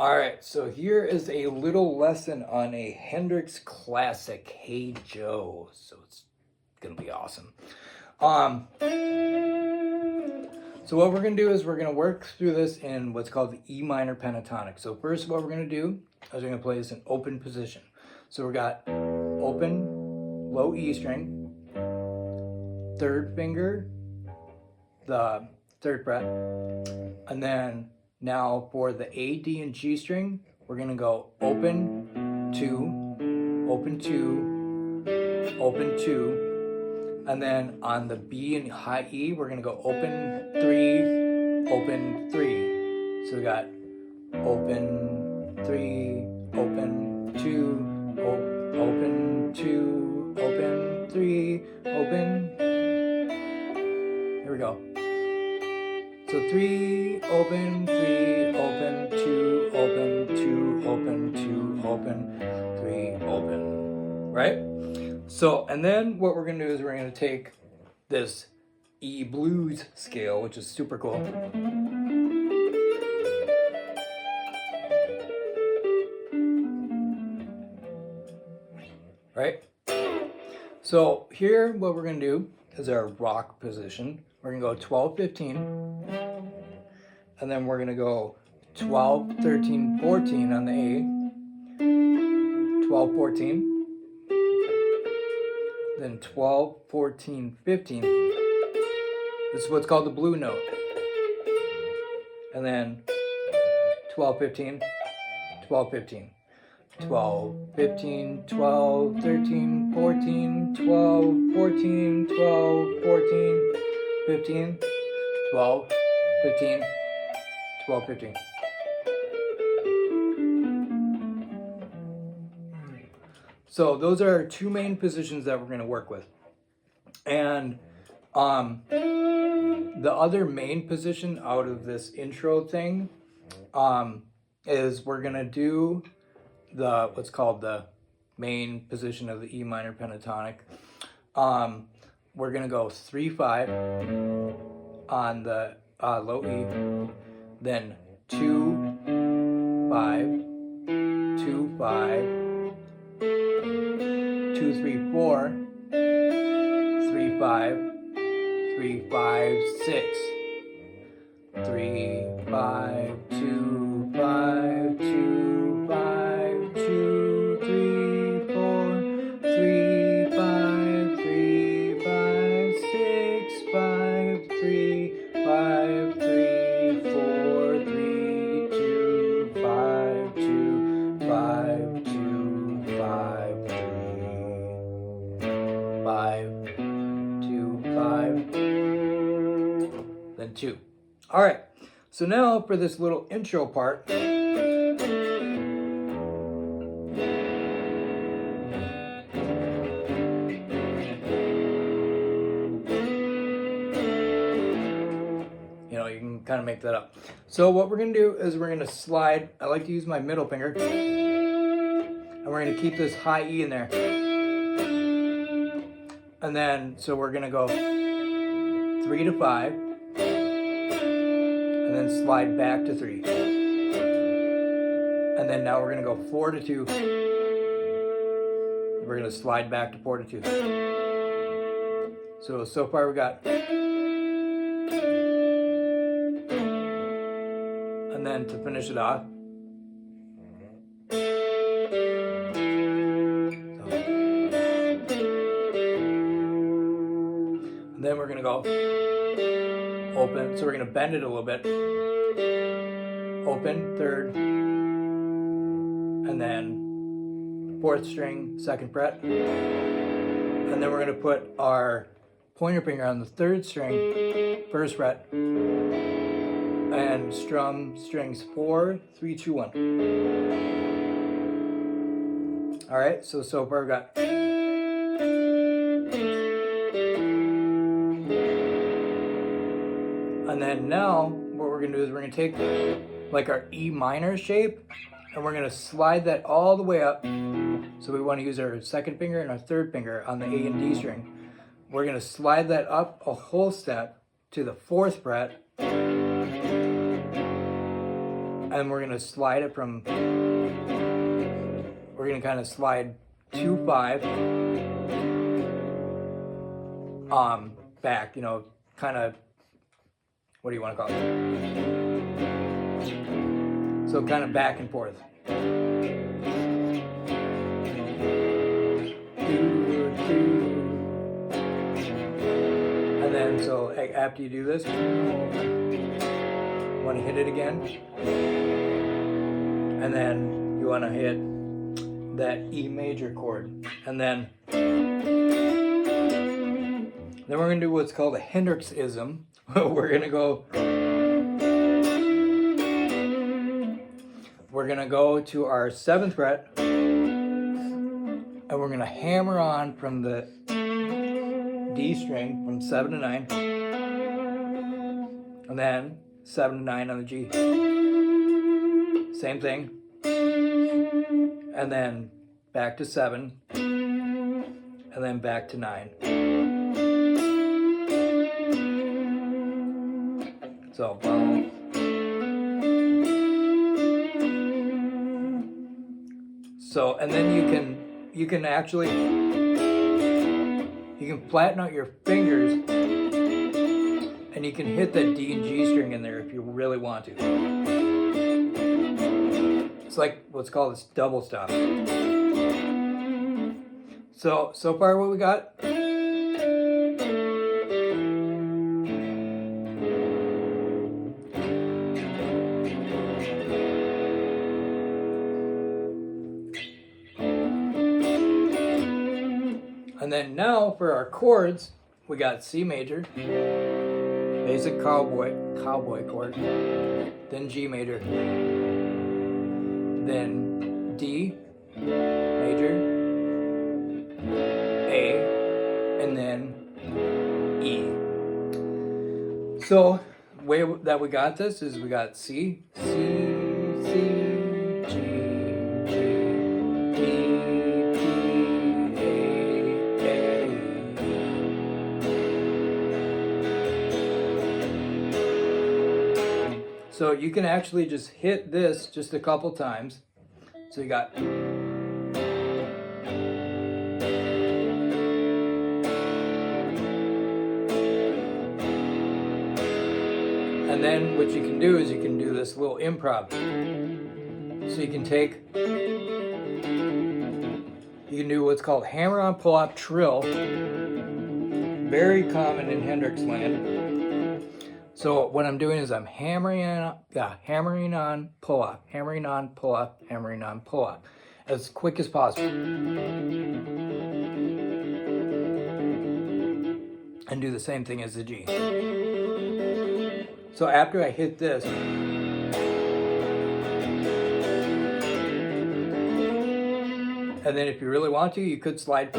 All right, so here is a little lesson on a Hendix classic, Hey Joe. So it's gonna be awesome. So what we're gonna do is we're gonna work through this in what's called the E minor pentatonic. So first, what we're gonna do is we're gonna play this in open position. So we got open, low E string, third finger, the third fret, and then now for the A, D, and G string, we're gonna go open, two, open, two, open, two, and then on the B and high E, we're gonna go open, three. So we got open, three, open, two, open, two, open, three, open. Here we go. So three, open, two, open, two, open, two, open, three, open, right? So, and then what we're gonna do is we're gonna take this E blues scale, which is super cool. Right? So here, what we're gonna do is our rock position. We're gonna go 12, 15, and then we're gonna go 12, 13, 14 on the A, 12, 14, then 12, 14, 15. This is what's called the blue note. And then 12, 15, 12, 15. 12, 15, 12, 13, 14, 12, 14, 12, 14, 15, 12, 15, 12, 15. So those are our two main positions that we're going to work with. And the other main position out of this intro thing is we're going to do what's called the main position of the E minor pentatonic. We're gonna go 3-5 on the low E, then 2-5, 2-5, 2-3-4, 3-5, 3-5-6, 3-5, 2-5, 2-5, 2-3-4, 3-5, 3-5, 6-5, 3-5, 3-4, 3-2-5, 2-5, 2-5, 3-5, 2-5, then 2. All right, so now for this little intro part, you can kind of make that up. So what we're gonna do is we're gonna slide. I like to use my middle finger, and we're gonna keep this high E in there. And then, so we're gonna go 3-5, and then slide back to 3. And then now we're gonna go 4-2. We're gonna slide back to 4-2. So far we got. And then to finish it off. And then we're gonna go open. So we're gonna bend it a little bit. Open, third. And then fourth string, second fret. And then we're gonna put our pointer finger on the third string, first fret. And strum strings 4, 3, 2, 1. All right, so far we've got. And then now what we're gonna do is we're gonna take like our E minor shape and we're gonna slide that all the way up. So we wanna use our second finger and our third finger on the A and D string. We're gonna slide that up a whole step to the fourth fret. and we're gonna slide it from, we're gonna kind of slide 2-5 back, you know, kind of, what do you want to call it? So kind of back and forth. And then, so after you do this, you want to hit it again. And then you want to hit that E major chord. And then we're going to do what's called a Hendixism. We're going to go to our 7th fret, and we're going to hammer on from the D string from 7 to 9, and then 7 to 9 on the G. Same thing. And then back to 7, and then back to 9. So, and then you can actually, you can flatten out your fingers, and you can hit that D and G string in there if you really want to. It's like what's called this double stop. So far what we got? And then now for our chords, we got C major, basic cowboy chord, then G major, then D major, A, and then E. So the way that we got this is we got C, C, C, G, G, D, so you can actually just hit this just a couple times. So you got, and then what you can do is you can do this little improv. So you can do what's called hammer-on pull-off trill. Very common in Hendix land. So what I'm doing is I'm hammering on pull-off, hammering on pull-off, hammering on pull-off, as quick as possible. And do the same thing as the G. So after I hit this, and then if you really want to, you could slide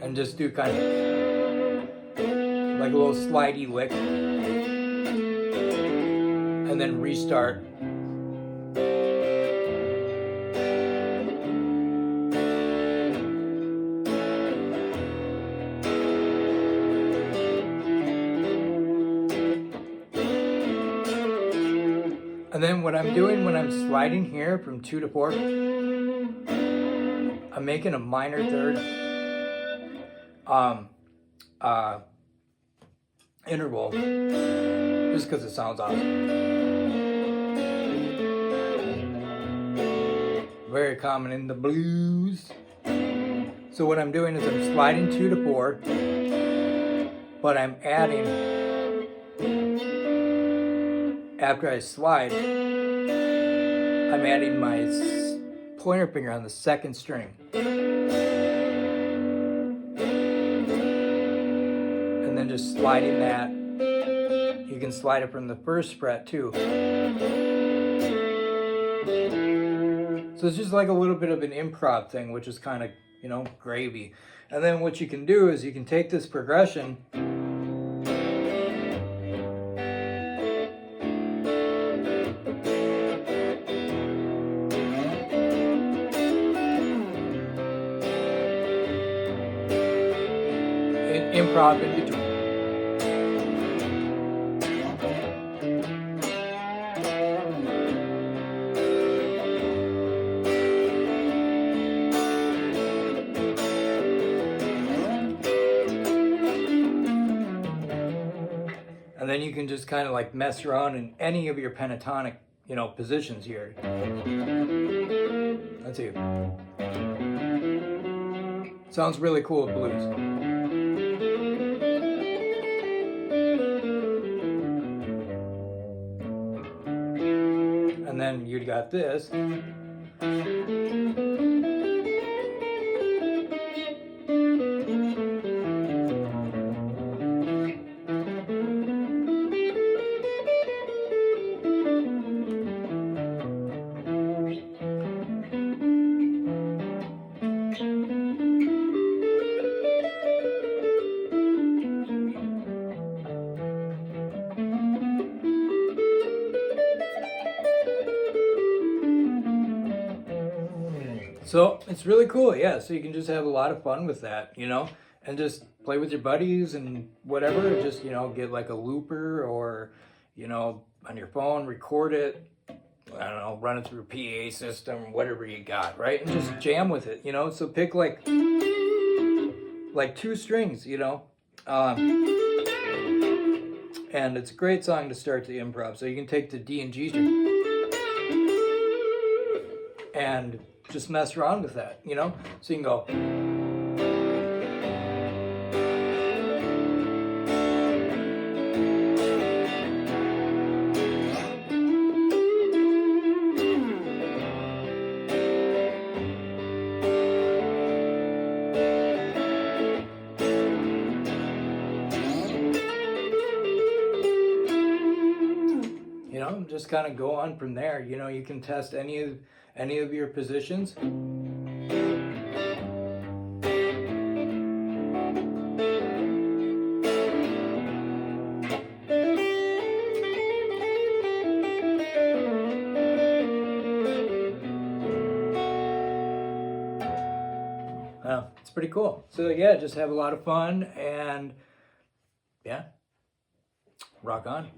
and just do kind of like a little slidey lick, and then restart. And then what I'm doing when I'm sliding here from 2 to 4, I'm making a minor third interval, just because it sounds awesome. Very common in the blues. So what I'm doing is I'm sliding 2 to 4, but I'm adding, after I slide, I'm adding my pointer finger on the 2nd string. And then just sliding that. You can slide it from the 1st fret too. So it's just like a little bit of an improv thing, which is kind of, you know, gravy. And then what you can do is you can take this progression improv in between. then you can just kind of like mess around in any of your pentatonic, you know, positions here. Let's see. Sounds really cool with blues. And then you got this. So it's really cool, yeah. So you can just have a lot of fun with that, you know, and just play with your buddies and whatever. Just, you know, get like a looper or, you know, on your phone, record it. I don't know, run it through a PA system, whatever you got, right? And just jam with it, you know. So pick like 2 strings, you know. And it's a great song to start the improv. So you can take the D and G string and just mess around with that, you know? So you can go. You know, just kind of go on from there. You know, you can test any of your positions. It's pretty cool. So yeah, just have a lot of fun and yeah, rock on.